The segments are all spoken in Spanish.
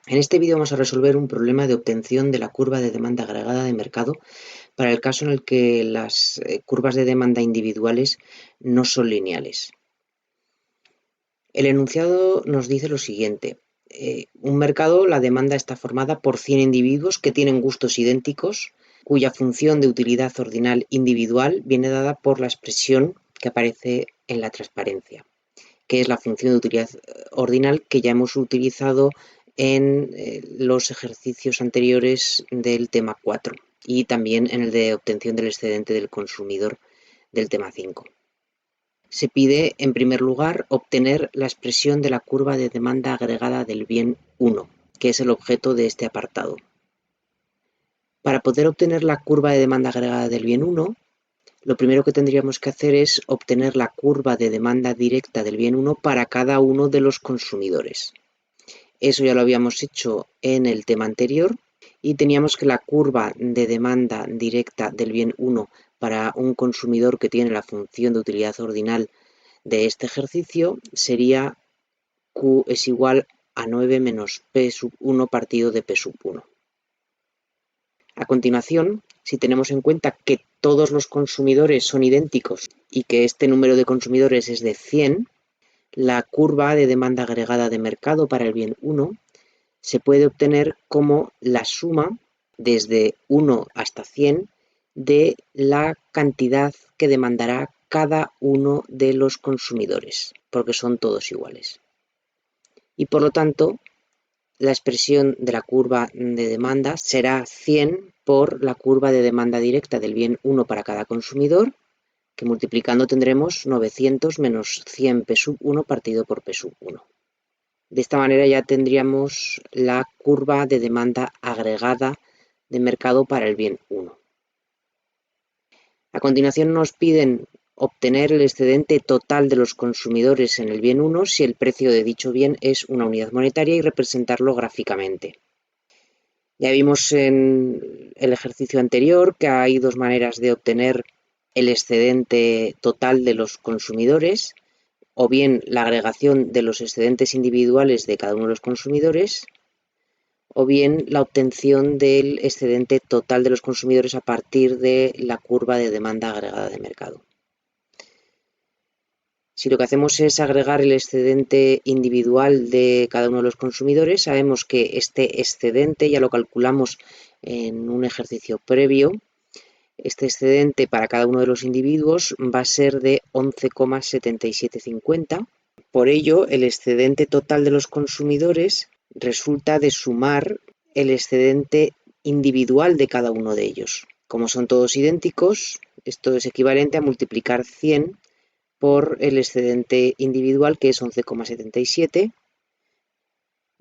En este vídeo vamos a resolver un problema de obtención de la curva de demanda agregada de mercado para el caso en el que las curvas de demanda individuales no son lineales. El enunciado nos dice lo siguiente. Un mercado, la demanda está formada por 100 individuos que tienen gustos idénticos, cuya función de utilidad ordinal individual viene dada por la expresión que aparece en la transparencia, que es la función de utilidad ordinal que ya hemos utilizado en los ejercicios anteriores del tema 4 y también en el de obtención del excedente del consumidor del tema 5. Se pide, en primer lugar, obtener la expresión de la curva de demanda agregada del bien 1, que es el objeto de este apartado. Para poder obtener la curva de demanda agregada del bien 1, lo primero que tendríamos que hacer es obtener la curva de demanda directa del bien 1 para cada uno de los consumidores. Eso ya lo habíamos hecho en el tema anterior y teníamos que la curva de demanda directa del bien 1 para un consumidor que tiene la función de utilidad ordinal de este ejercicio sería Q es igual a 9 menos P sub 1 partido de P sub 1. A continuación, si tenemos en cuenta que todos los consumidores son idénticos y que este número de consumidores es de 100, la curva de demanda agregada de mercado para el bien 1 se puede obtener como la suma desde 1 hasta 100 de la cantidad que demandará cada uno de los consumidores, porque son todos iguales. Y por lo tanto, la expresión de la curva de demanda será 100 por la curva de demanda directa del bien 1 para cada consumidor, que multiplicando tendremos 900 menos 100 P sub 1 partido por P sub 1. De esta manera ya tendríamos la curva de demanda agregada de mercado para el bien 1. A continuación nos piden obtener el excedente total de los consumidores en el bien 1 si el precio de dicho bien es una unidad monetaria y representarlo gráficamente. Ya vimos en el ejercicio anterior que hay dos maneras de obtener el excedente total de los consumidores, o bien la agregación de los excedentes individuales de cada uno de los consumidores, o bien la obtención del excedente total de los consumidores a partir de la curva de demanda agregada de mercado. Si lo que hacemos es agregar el excedente individual de cada uno de los consumidores, sabemos que este excedente ya lo calculamos en un ejercicio previo. Este excedente para cada uno de los individuos va a ser de 11,7750. Por ello, el excedente total de los consumidores resulta de sumar el excedente individual de cada uno de ellos. Como son todos idénticos, esto es equivalente a multiplicar 100 por el excedente individual, que es 11,77,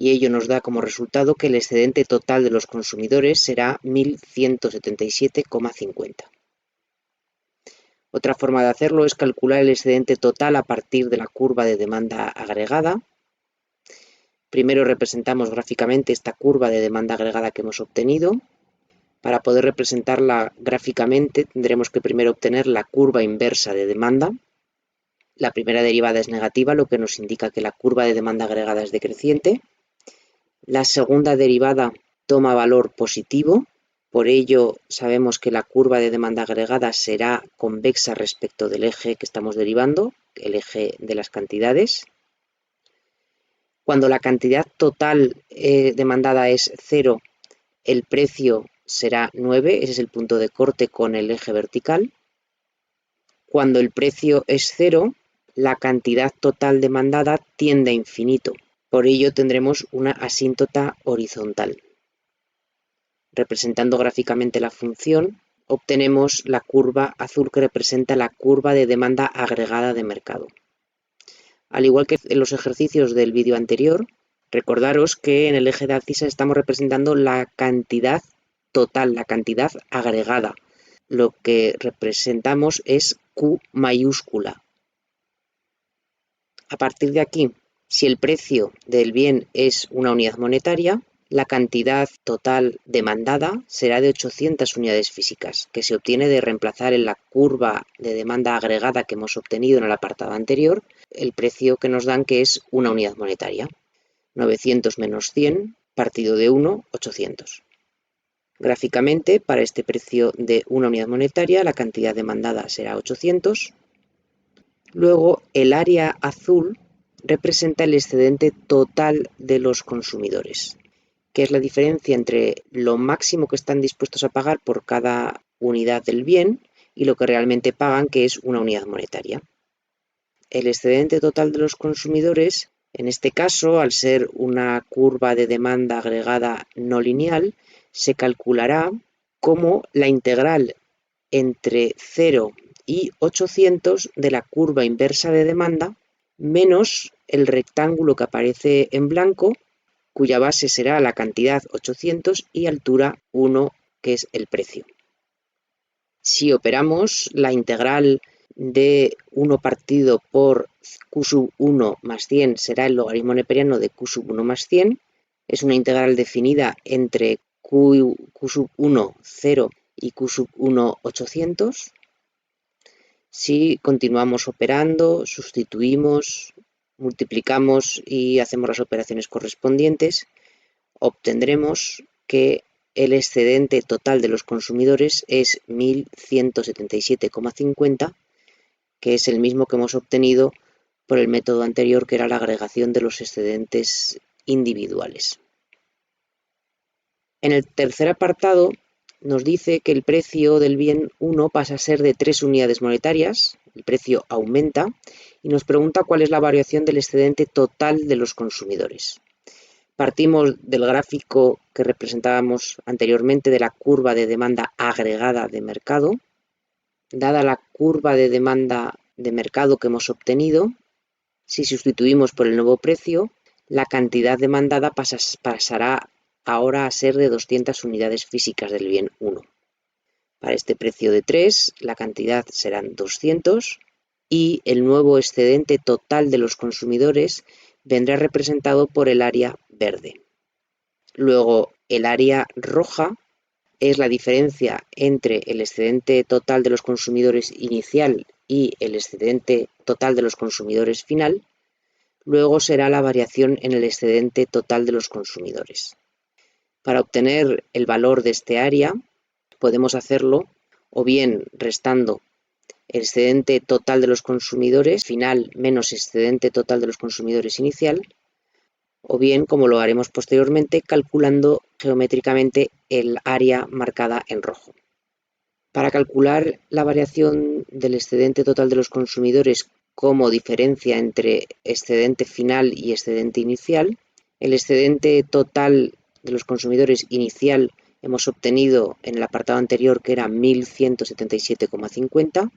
y ello nos da como resultado que el excedente total de los consumidores será 1177,50. Otra forma de hacerlo es calcular el excedente total a partir de la curva de demanda agregada. Primero representamos gráficamente esta curva de demanda agregada que hemos obtenido. Para poder representarla gráficamente tendremos que primero obtener la curva inversa de demanda. La primera derivada es negativa, lo que nos indica que la curva de demanda agregada es decreciente. La segunda derivada toma valor positivo, por ello sabemos que la curva de demanda agregada será convexa respecto del eje que estamos derivando, el eje de las cantidades. Cuando la cantidad total demandada es 0, el precio será 9, ese es el punto de corte con el eje vertical. Cuando el precio es 0, la cantidad total demandada tiende a infinito. Por ello tendremos una asíntota horizontal. Representando gráficamente la función, obtenemos la curva azul que representa la curva de demanda agregada de mercado. Al igual que en los ejercicios del vídeo anterior, recordaros que en el eje de abscisa estamos representando la cantidad total, la cantidad agregada. Lo que representamos es Q mayúscula. A partir de aquí, si el precio del bien es una unidad monetaria, la cantidad total demandada será de 800 unidades físicas, que se obtiene de reemplazar en la curva de demanda agregada que hemos obtenido en el apartado anterior el precio que nos dan, que es una unidad monetaria. 900 menos 100 partido de 1, 800. Gráficamente, para este precio de una unidad monetaria, la cantidad demandada será 800. Luego, el área azul representa el excedente total de los consumidores, que es la diferencia entre lo máximo que están dispuestos a pagar por cada unidad del bien y lo que realmente pagan, que es una unidad monetaria. El excedente total de los consumidores, en este caso, al ser una curva de demanda agregada no lineal, se calculará como la integral entre 0 y 800 de la curva inversa de demanda menos el rectángulo que aparece en blanco, cuya base será la cantidad 800 y altura 1, que es el precio. Si operamos la integral de 1 partido por q sub 1 más 100 será el logaritmo neperiano de q sub 1 más 100. Es una integral definida entre q sub 1, 0 y q sub 1, 800. Si continuamos operando, sustituimos, multiplicamos y hacemos las operaciones correspondientes, obtendremos que el excedente total de los consumidores es 1177,50, que es el mismo que hemos obtenido por el método anterior, que era la agregación de los excedentes individuales. En el tercer apartado nos dice que el precio del bien 1 pasa a ser de 3 unidades monetarias, el precio aumenta, y nos pregunta cuál es la variación del excedente total de los consumidores. Partimos del gráfico que representábamos anteriormente de la curva de demanda agregada de mercado. Dada la curva de demanda de mercado que hemos obtenido, si sustituimos por el nuevo precio, la cantidad demandada pasará ahora a ser de 200 unidades físicas del bien 1. Para este precio de 3, la cantidad serán 200 y el nuevo excedente total de los consumidores vendrá representado por el área verde. Luego, el área roja es la diferencia entre el excedente total de los consumidores inicial y el excedente total de los consumidores final. Luego será la variación en el excedente total de los consumidores. Para obtener el valor de este área, podemos hacerlo o bien restando el excedente total de los consumidores final menos excedente total de los consumidores inicial, o bien, como lo haremos posteriormente, calculando geométricamente el área marcada en rojo. Para calcular la variación del excedente total de los consumidores como diferencia entre excedente final y excedente inicial, el excedente total de los consumidores inicial hemos obtenido en el apartado anterior, que era 1177,50.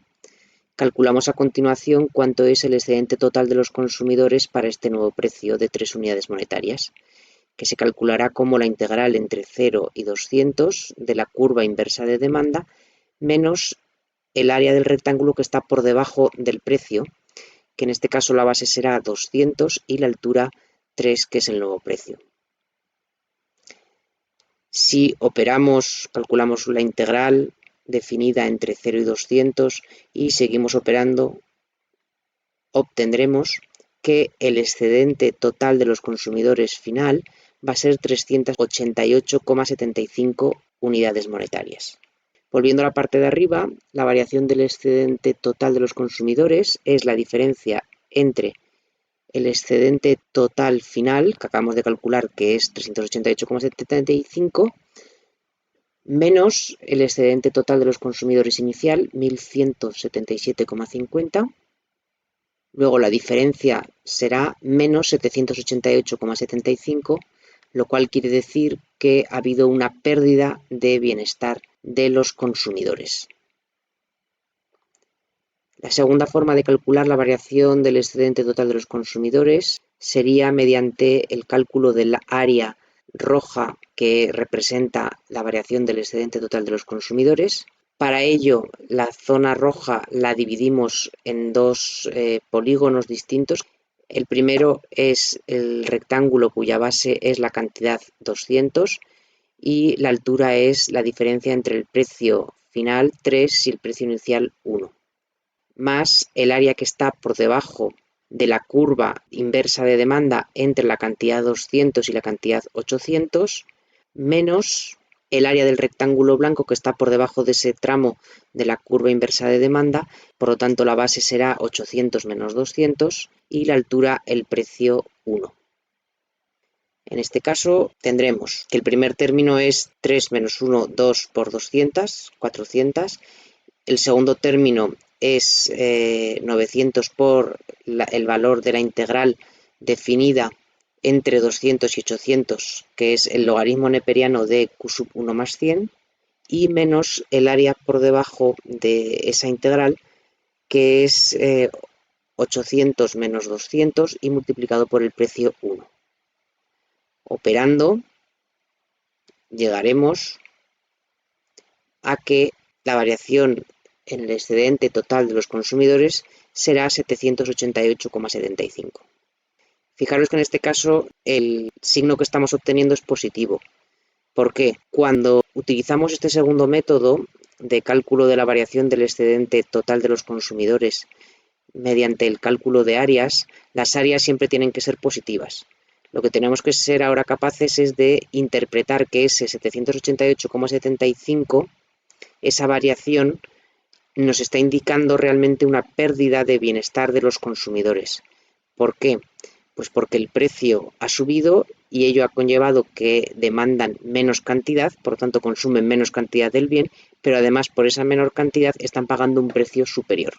Calculamos a continuación cuánto es el excedente total de los consumidores para este nuevo precio de 3 unidades monetarias, que se calculará como la integral entre 0 y 200 de la curva inversa de demanda menos el área del rectángulo que está por debajo del precio, que en este caso la base será 200 y la altura 3, que es el nuevo precio. Si operamos, calculamos la integral definida entre 0 y 200 y seguimos operando, obtendremos que el excedente total de los consumidores final va a ser 388,75 unidades monetarias. Volviendo a la parte de arriba, la variación del excedente total de los consumidores es la diferencia entre el excedente total final, que acabamos de calcular, que es 388,75, menos el excedente total de los consumidores inicial, 1177,50. Luego la diferencia será menos 788,75, lo cual quiere decir que ha habido una pérdida de bienestar de los consumidores. La segunda forma de calcular la variación del excedente total de los consumidores sería mediante el cálculo del área roja, que representa la variación del excedente total de los consumidores. Para ello, la zona roja la dividimos en dos polígonos distintos. El primero es el rectángulo cuya base es la cantidad 200 y la altura es la diferencia entre el precio final 3 y el precio inicial 1, más el área que está por debajo de la curva inversa de demanda entre la cantidad 200 y la cantidad 800, menos el área del rectángulo blanco que está por debajo de ese tramo de la curva inversa de demanda, por lo tanto la base será 800 menos 200 y la altura el precio 1. En este caso tendremos que el primer término es 3 menos 1, 2 por 200, 400. El segundo término es 900 por el valor de la integral definida entre 200 y 800, que es el logaritmo neperiano de q sub 1 más 100, y menos el área por debajo de esa integral, que es 800 menos 200 y multiplicado por el precio 1. Operando, llegaremos a que la variación en el excedente total de los consumidores será 788,75. Fijaros que en este caso el signo que estamos obteniendo es positivo. ¿Por qué? Cuando utilizamos este segundo método de cálculo de la variación del excedente total de los consumidores mediante el cálculo de áreas, las áreas siempre tienen que ser positivas. Lo que tenemos que ser ahora capaces es de interpretar que ese 788,75, esa variación, nos está indicando realmente una pérdida de bienestar de los consumidores. ¿Por qué? Pues porque el precio ha subido y ello ha conllevado que demandan menos cantidad, por lo tanto consumen menos cantidad del bien, pero además por esa menor cantidad están pagando un precio superior.